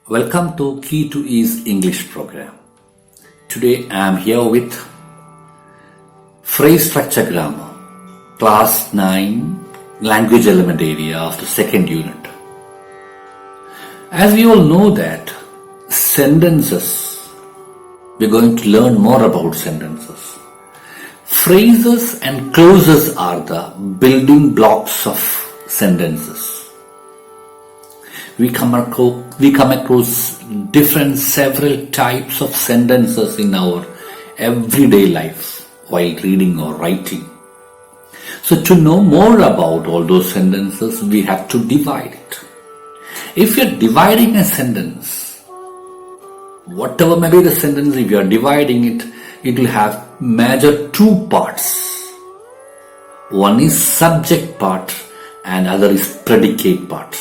Welcome to Key to Ease English program. Today I am here with phrase structure grammar, class 9, language element area of the second unit. As we all know that sentences, we are going to learn more about sentences. Phrases and clauses are the building blocks of sentences. We come across several types of sentences in our everyday life while reading or writing. So to know more about all those sentences, we have to divide it. If you're dividing a sentence, whatever may be the sentence, if you are dividing it, it will have major two parts. One is subject part and other is predicate part.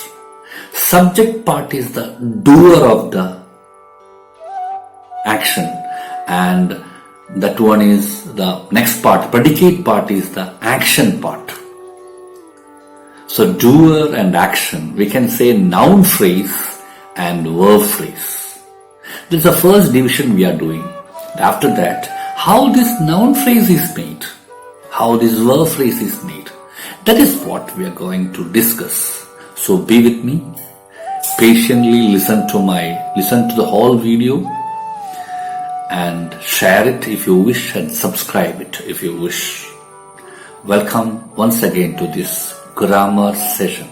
Subject part is the doer of the action, and that one is the next part. Predicate part is the action part. So doer and action, we can say noun phrase and verb phrase. This is the first division we are doing. After that, how this noun phrase is made, how this verb phrase is made, that is what we are going to discuss. So be with me. Patiently listen to the whole video and share it if you wish and subscribe it if you wish. Welcome once again to this grammar session.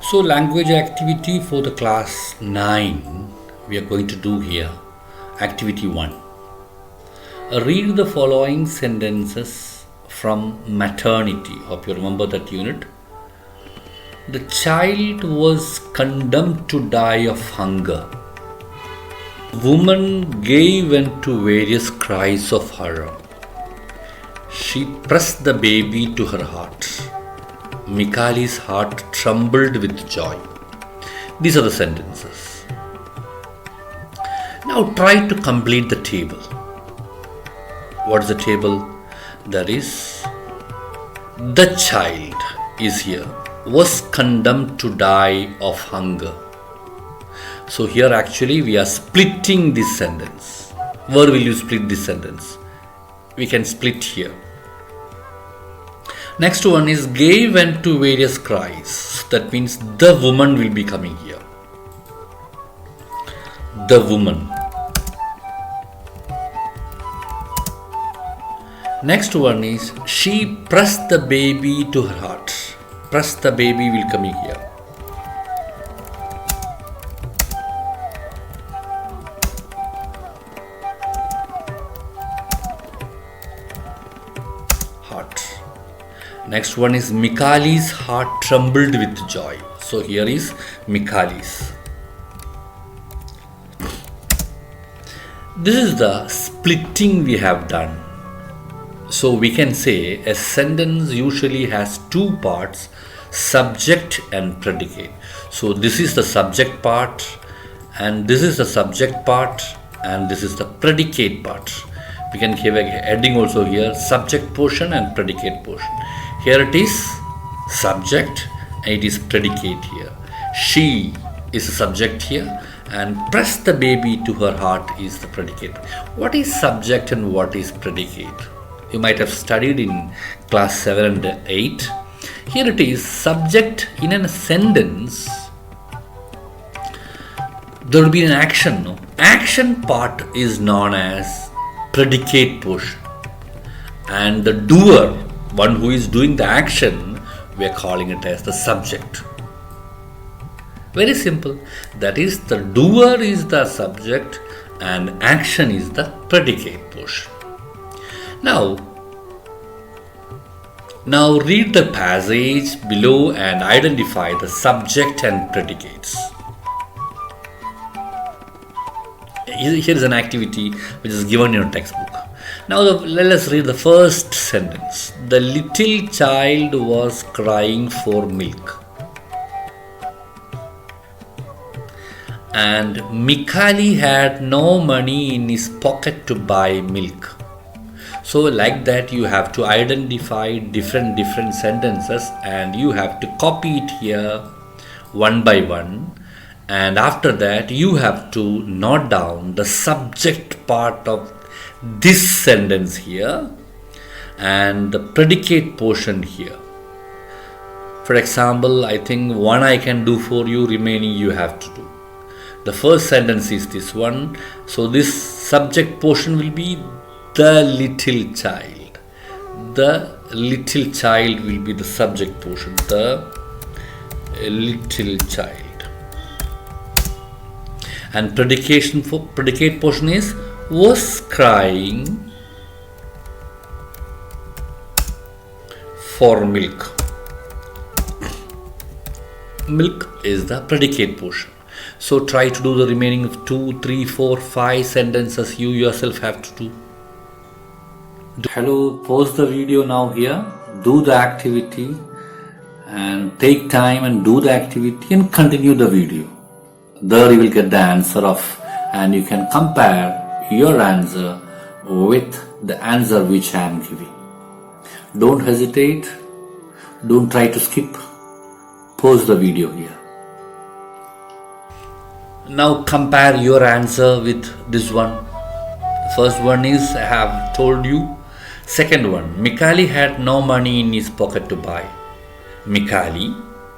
So language activity for the class 9 we are going to do here. Activity 1. Read the following sentences from maternity. Hope you remember that unit. The child was condemned to die of hunger. Woman gave vent to various cries of horror. She pressed the baby to her heart. Mikali's heart trembled with joy. These are the sentences. Now try to complete the table. What is the table? That is, the child is here. Was condemned to die of hunger. So here actually we are splitting this sentence. Where will you split this sentence? We can split here. Next one is gave vent to various cries. That means the woman will be coming here. The woman. Next one is she pressed the baby to her heart. Press the baby will come in here. Heart. Next one is Mikali's heart trembled with joy. So here is Mikali's. This is the splitting we have done. So we can say a sentence usually has two parts, subject and predicate. So this is the subject part and this is the subject part and this is the predicate part. We can give a heading also here, subject portion and predicate portion. Here it is subject and it is predicate here. She is the subject here and press the baby to her heart is the predicate. What is subject and what is predicate? You might have studied in class 7 and 8. Here it is subject in a sentence. There will be an action. No? Action part is known as predicate portion. And the doer, one who is doing the action, we are calling it as the subject. Very simple. That is, the doer is the subject and action is the predicate portion. Now read the passage below and identify the subject and predicates. Here is an activity which is given in your textbook. Now let us read the first sentence. The little child was crying for milk. And Mikali had no money in his pocket to buy milk. So like that you have to identify different sentences and you have to copy it here one by one And after that, you have to note down the subject part of this sentence here and the predicate portion here. For example, I think one I can do for you, remaining you have to do. The first sentence is this one. So this subject portion will be the little child. The little child will be the subject portion. The little child. And predicate portion is was crying for milk. Milk is the predicate portion. So try to do the remaining 2, 3, 4, 5 sentences you yourself have to do. Hello, pause the video now here. Do the activity and take time and do the activity and continue the video. There you will get the answer of, and you can compare your answer with the answer which I am giving. Don't hesitate. Don't try to skip. Pause the video here. Now compare your answer with this one. The first one is I have told you. Second one, Mikali had no money in his pocket to buy. Mikali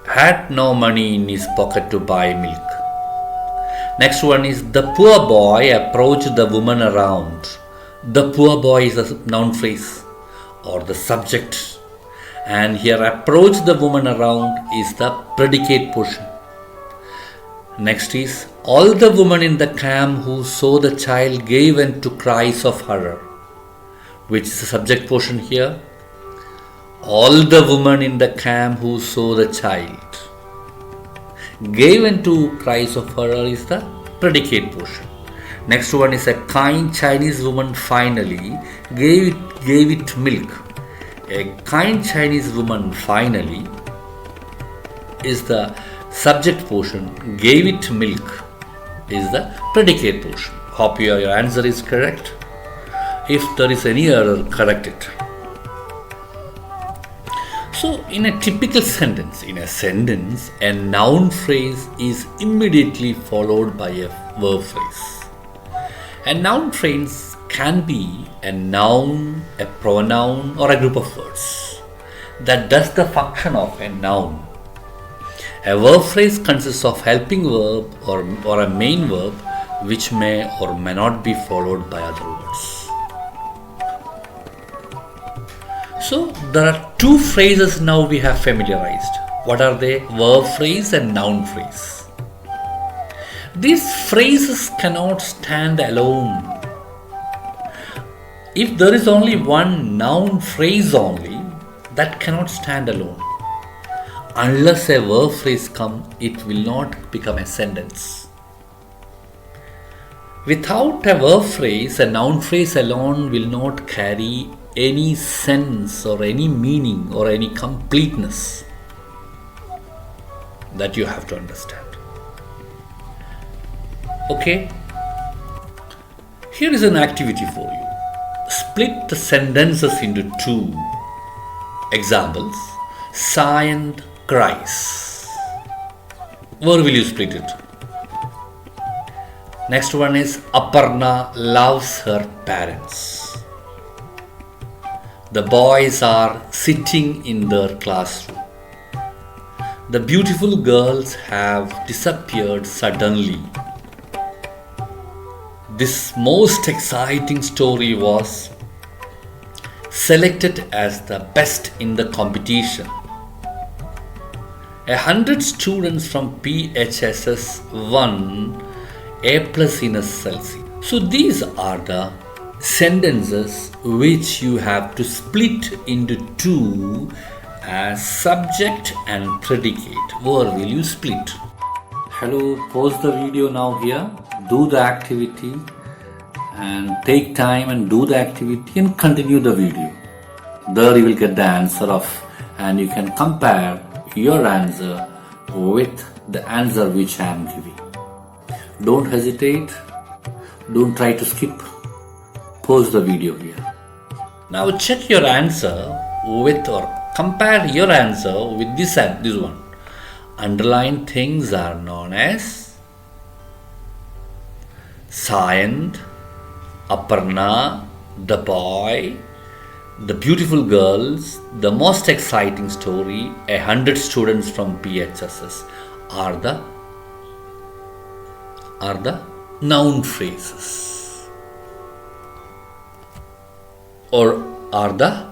had no money in his pocket to buy milk. Next one is the poor boy approached the woman around. The poor boy is a noun phrase or the subject. And here approach the woman around is the predicate portion. Next is all the women in the camp who saw the child gave vent to cries of horror, which is the subject portion here. All the women in the camp who saw the child gave into cries of horror is the predicate portion. Next one is a kind Chinese woman finally gave it milk. A kind Chinese woman finally is the subject portion. Gave it milk is the predicate portion. Hope your answer is correct. If there is any error, correct it. So in a typical sentence, a noun phrase is immediately followed by a verb phrase. A noun phrase can be a noun, a pronoun, or a group of words that does the function of a noun. A verb phrase consists of helping verb or a main verb which may or may not be followed by other words. So there are two phrases now we have familiarized. What are they? Verb phrase and noun phrase. These phrases cannot stand alone. If there is only one noun phrase only, that cannot stand alone. Unless a verb phrase comes, it will not become a sentence. Without a verb phrase, a noun phrase alone will not carry any sense or any meaning or any completeness. That you have to understand. Okay? Here is an activity for you. Split the sentences into two. Examples. Sayan cries. Where will you split it? Next one is Aparna loves her parents. The boys are sitting in their classroom. The beautiful girls have disappeared suddenly. This most exciting story was selected as the best in the competition. 100 students from PHSS won A+ in SSLC. So these are the sentences which you have to split into two as subject and predicate. Where will you split? Hello, pause the video now here. Do the activity and take time and do the activity and continue the video. There you will get the answer of, and you can compare your answer with the answer which I am giving. Don't hesitate. Don't try to skip. Pause the video here. Now check your answer with or compare your answer with this one. Underlined things are known as Sayant, Aparna, the boy, the beautiful girls, the most exciting story, 100 students from PHSS are the noun phrases, or are the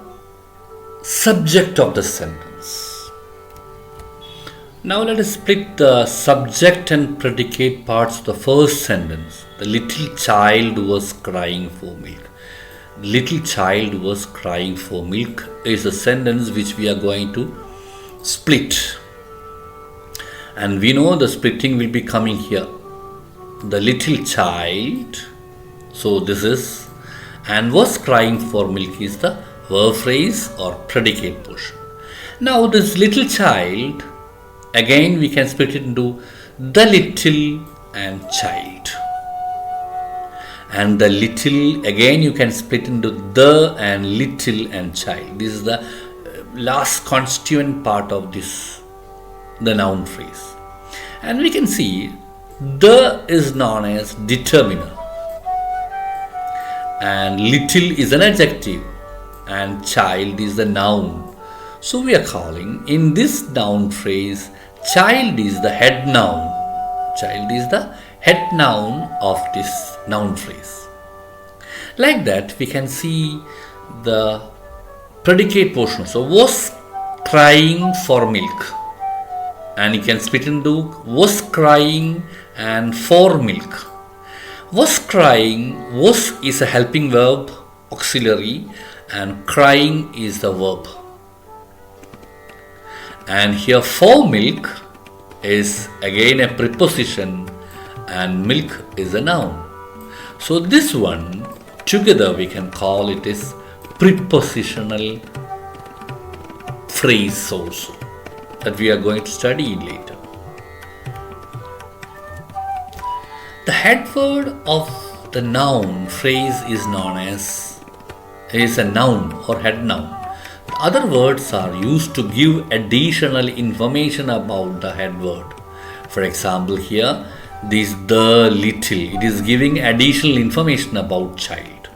subject of the sentence. Now let us split the subject and predicate parts of the first sentence. The little child was crying for milk. Little child was crying for milk is a sentence which we are going to split. And we know the splitting will be coming here. The little child, so this is, and was crying for milk is the verb phrase or predicate portion. Now this little child, again we can split it into the little and child. And the little, again you can split into the and little and child. This is the last constituent part of this, the noun phrase. And we can see the is known as determiner. And little is an adjective. And child is the noun. So we are calling, in this noun phrase, child is the head noun. Child is the head noun of this noun phrase. Like that, we can see the predicate portion. So, was crying for milk. And you can split into was crying and for milk. Was crying, was is a helping verb, auxiliary, and crying is the verb. And here for milk is again a preposition and milk is a noun. So this one together we can call it as prepositional phrase also, that we are going to study later. The head word of the noun phrase is known as a noun or head noun. Other words are used to give additional information about the head word. For example, here, this the little, it is giving additional information about child.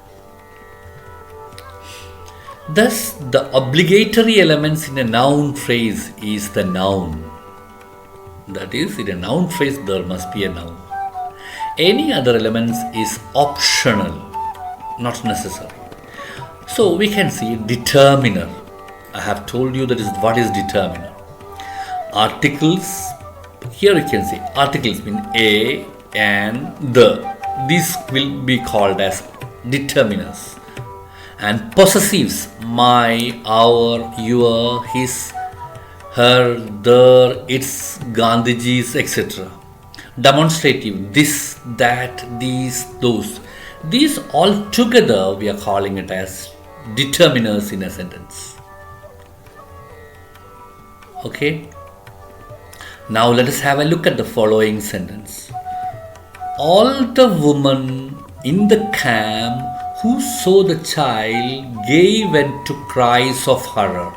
Thus, the obligatory elements in a noun phrase is the noun. That is, in a noun phrase, there must be a noun. Any other elements is optional, not necessary. So, we can see determiner. I have told you that is what is determiner. Articles, here you can see articles mean a and the. These will be called as determiners. And possessives, my, our, your, his, her, their, its, Gandhiji's, etc. Demonstrative, this, that, these, those. These all together we are calling it as determiners in a sentence. Okay. Now let us have a look at the following sentence. All the women in the camp who saw the child gave vent to cries of horror.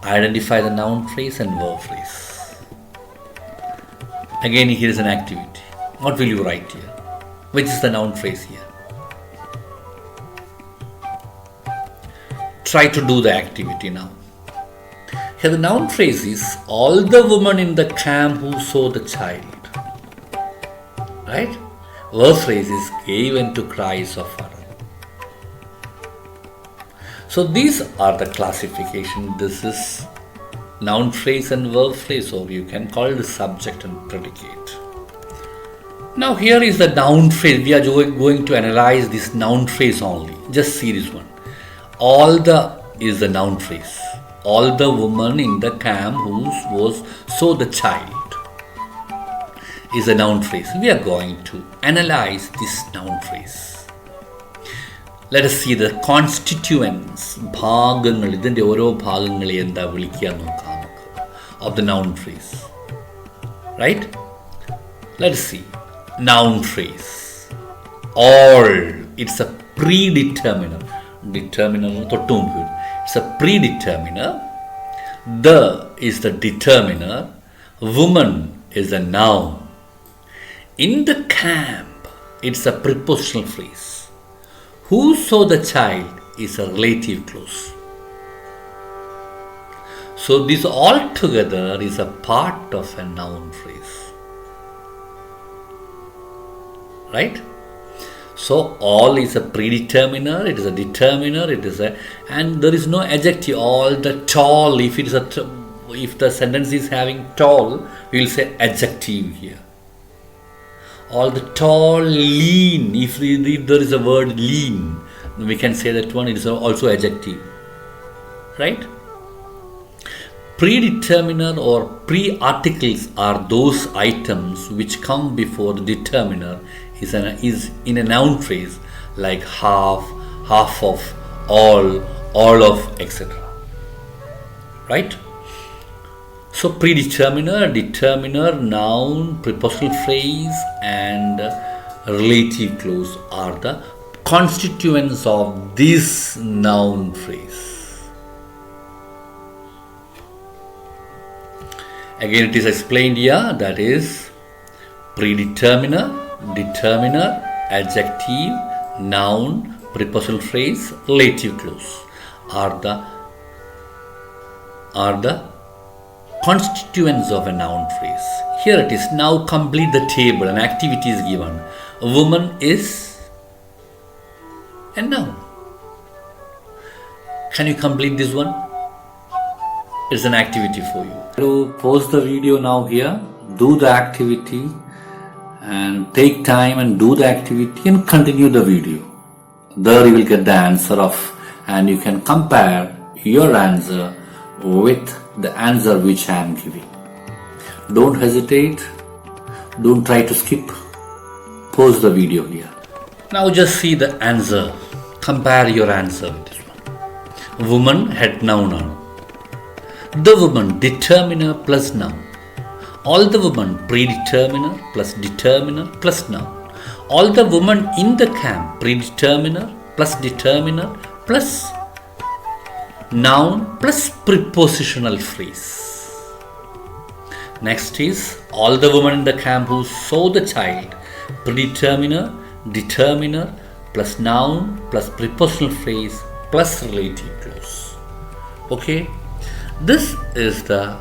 Identify the noun phrase and verb phrase. Again, here is an activity. What will you write here? Which is the noun phrase here? Try to do the activity now. Here the noun phrase is all the women in the camp who saw the child. Right? Verb phrase is gave into cries of horror. So these are the classification. This is noun phrase and verb phrase, or you can call it subject and predicate. Now here is the noun phrase. We are going to analyze this noun phrase only. Just see this one. All the is the noun phrase. All the women in the camp who saw the child is a noun phrase. We are going to analyze this noun phrase. Let us see the constituents, ഭാഗങ്ങൾ, ഇതിൻ്റെ ഓരോ ഭാഗങ്ങളെ എന്താ വിളിക്കുക നോക്കാം നമുക്ക്, of the noun phrase. Right? Let us see. Noun phrase. All. It's a predeterminer. Determiner തൊട്ട് മുമ്പ്. It's a predeterminer. The is the determiner. Woman is a noun. In the camp. It's a prepositional phrase. Who saw the child is a relative clause. So this all together is a part of a noun phrase. Right? So all is a predeterminer, it is a determiner, and there is no adjective. All the tall, if the sentence is having tall, we will say adjective here. All the tall, lean, if there is a word lean, we can say that one is also adjective. Right? Predeterminer or pre-articles are those items which come before the determiner is in a noun phrase, like half, half of, all of, etc. Right? So predeterminer, determiner, noun, prepositional phrase and relative clause are the constituents of this noun phrase. Again, it is explained here, that is predeterminer, determiner, adjective, noun, prepositional phrase, relative clause are the constituents of a noun phrase. Here it is. Now complete the table. An activity is given. A woman is a noun. Can you complete this one? It's an activity for you. So pause the video now here. Do the activity and take time and do the activity and continue the video. There you will get the answer and you can compare your answer with the answer which I am giving. Don't hesitate. Don't try to skip. Pause the video here. Now just see the answer. Compare your answer with this one. Woman had noun on. The woman determiner plus noun. All the woman predeterminer plus determiner plus noun. All the woman in the camp predeterminer plus determiner plus noun plus prepositional phrase. Next is all the women in the camp who saw the child, predeterminer, determiner plus noun plus prepositional phrase plus relative clause. Okay, this is the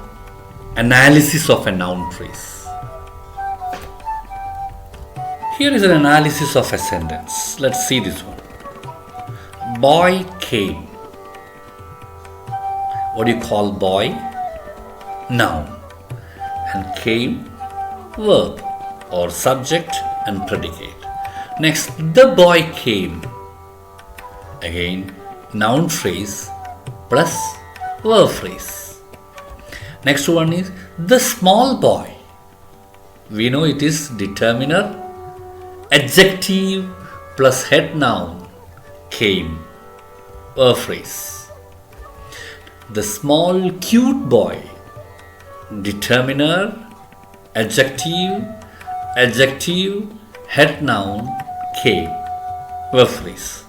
analysis of a noun phrase. Here is an analysis of a sentence. Let's see this one. Boy came. What do you call boy? Noun. And came, verb or subject and predicate. Next, the boy came. Again, noun phrase plus verb phrase. Next one is the small boy. We know it is determiner, adjective plus head noun, came, verb phrase. The small cute boy, determiner, adjective, head noun, came, verb phrase.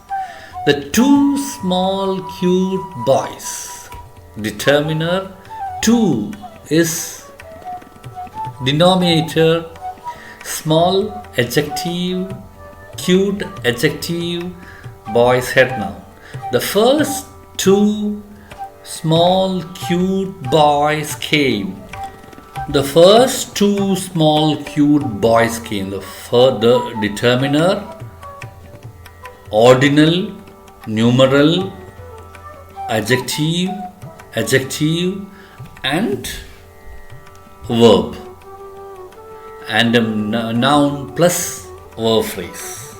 The two small cute boys, determiner, two is denominator, small adjective, cute adjective, boys head noun. The first two small cute boys came. The first two small cute boys came. The determiner, ordinal, numeral, adjective, and verb, and a noun plus verb phrase.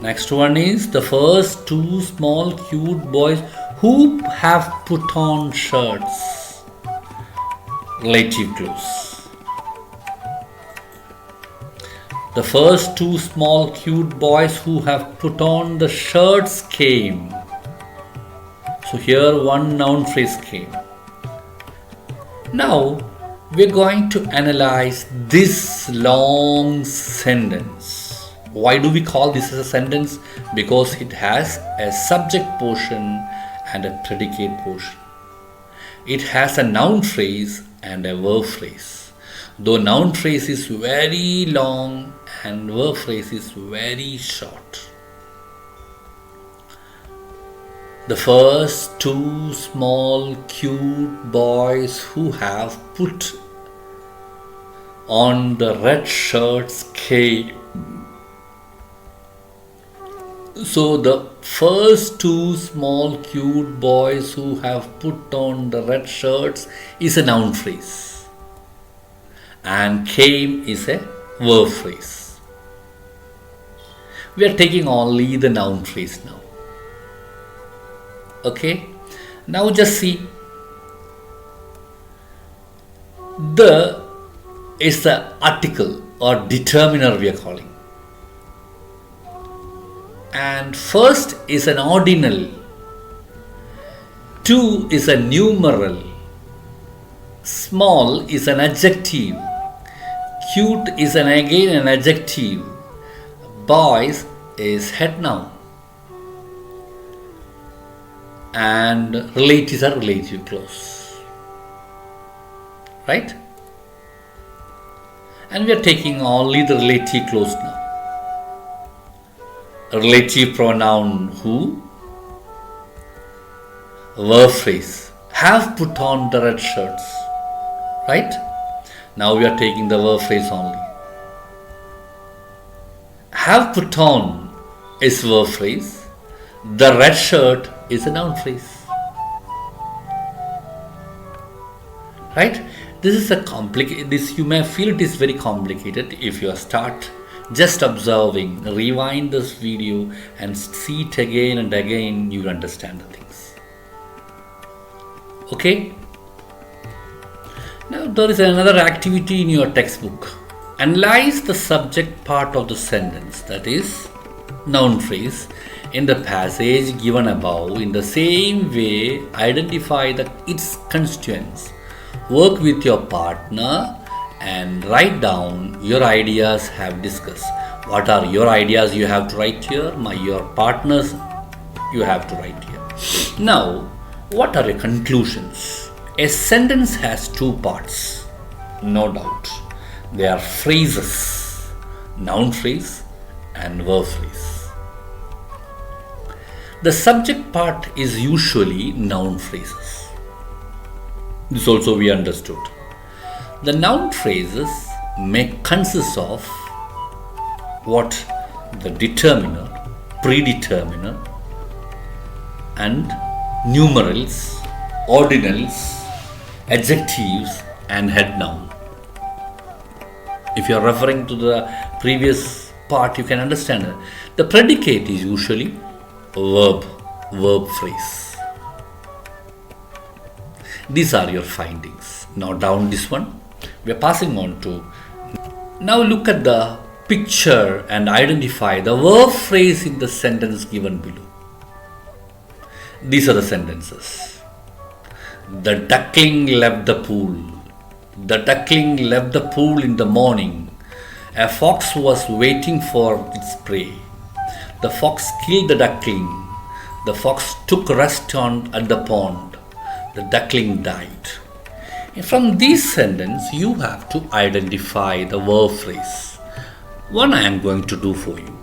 Next one is the first two small cute boys who have put on shirts, relative clause. The first two small cute boys who have put on the shirts came. So here one noun phrase came. Now we're going to analyze this long sentence. Why do we call this as a sentence? Because it has a subject portion and a predicate portion. It has a noun phrase and a verb phrase. Though noun phrase is very long and verb phrase is very short. The first two small cute boys who have put on the red shirts came. So the first two small cute boys who have put on the red shirts is a noun phrase, and came is a verb phrase. We are taking only the noun phrase now. Okay, now just see, the is the article or determiner we are calling, and first is an ordinal, two is a numeral, small is an adjective, cute is again an adjective, boys is head noun, and relatives are relative clause, right? And we are taking only the relative clause now. Relative pronoun who, verb phrase have put on the red shirts, right? Now we are taking the verb phrase only. Have put on is verb phrase, the red shirt is a noun phrase, right? This is a complicated, this you may feel it is very complicated. If you start just observing, rewind this video and see it again and again, you will understand the things. Okay? Now there is another activity in your textbook. Analyze the subject part of the sentence, that is noun phrase, in the passage given above. In the same way, identify its constituents. Work with your partner and write down your ideas have discussed. What are your ideas you have to write here? Your partners you have to write here. Now, what are your conclusions? A sentence has two parts, no doubt. They are phrases, noun phrase and verb phrase. The subject part is usually noun phrases. This also we understood. The noun phrases may consist of what? The determiner, predeterminer, and numerals, ordinals, adjectives, and head noun. If you are referring to the previous part, you can understand it. The predicate is usually verb phrase. These are your findings. Now down this one, we are passing on to. Now look at the picture and identify the verb phrase in the sentence given below. These are the sentences. The duckling left the pool. The duckling left the pool in the morning. A fox was waiting for its prey. The fox killed the duckling. The fox took rest at the pond. The duckling died. And from this sentence, you have to identify the verb phrase. One I am going to do for you.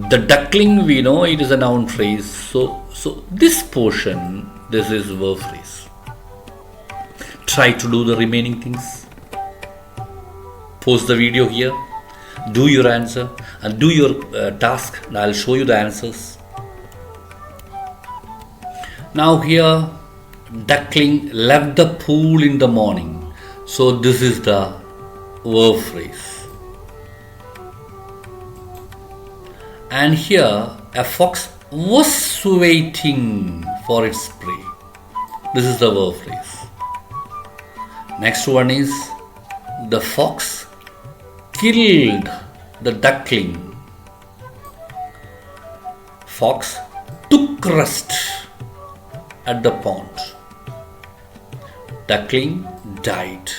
The duckling, we know it is a noun phrase. So this portion, this is verb phrase. Try to do the remaining things. Pause the video here. Do your answer and do your task. And I will show you the answers. Now here, duckling left the pool in the morning. So this is the verb phrase. And here a fox was waiting for its prey. This is the verb phrase. Next one is the fox killed the duckling. Fox took rest at the pond. Duckling died.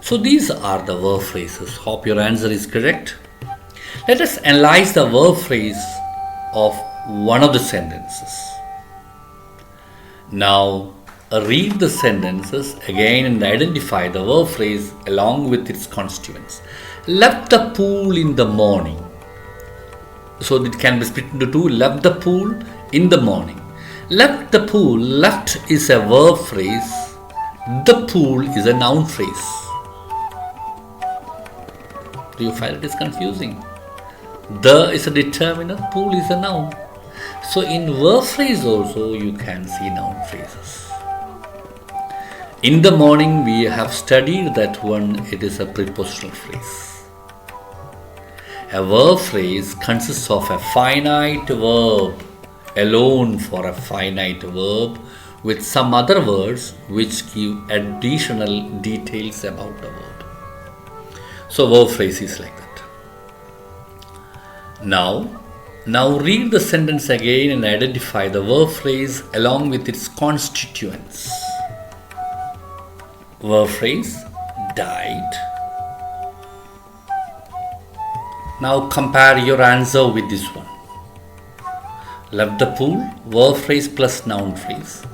So these are the verb phrases. Hope your answer is correct. Let us analyze the verb phrase of one of the sentences. Now read the sentences again and identify the verb phrase along with its constituents. Left the pool in the morning. So it can be split into two. Left the pool in the morning. Left the pool. Left is a verb phrase. The pool is a noun phrase. Do you find it is confusing? The is a determiner. Pool is a noun. So in verb phrase also you can see noun phrases. In the morning we have studied that one. It is a prepositional phrase. A verb phrase consists of a finite verb alone for a finite verb with some other words which give additional details about the verb. So verb phrase is like that. Now read the sentence again and identify the verb phrase along with its constituents. Verb phrase died. Now compare your answer with this one. Left the pool, verb phrase plus noun phrase.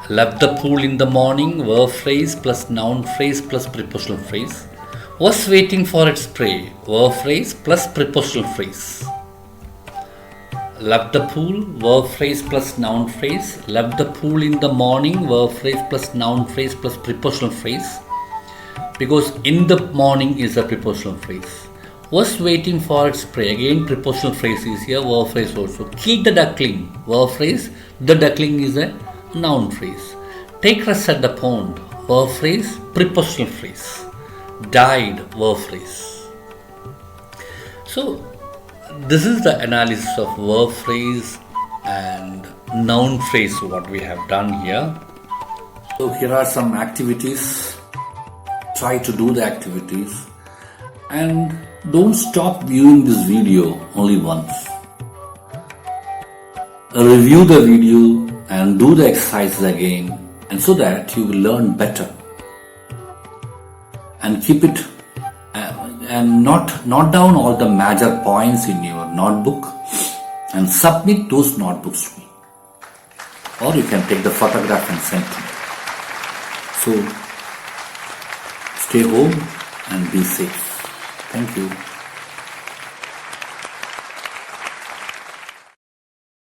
Left the pool in the morning, verb phrase plus noun phrase plus prepositional phrase. Was waiting for its prey, verb phrase plus prepositional phrase. Left the pool, verb phrase plus noun phrase. Left the pool in the morning, verb phrase plus noun phrase plus prepositional phrase. Because in the morning is a prepositional phrase. Was waiting for its prey, again prepositional phrase is here, verb phrase also. Killed the duckling, verb phrase. The duckling is a noun phrase. Take rest at the pond, verb phrase, prepositional phrase. Died, verb phrase. So this is the analysis of verb phrase and noun phrase what we have done here. So here are some activities. Try to do the activities and don't stop viewing this video only once. Review the video and do the exercises again, and so that you will learn better. And keep it and note down all the major points in your notebook and submit those notebooks to me. Or you can take the photograph and send to me. So stay home and be safe. Thank you.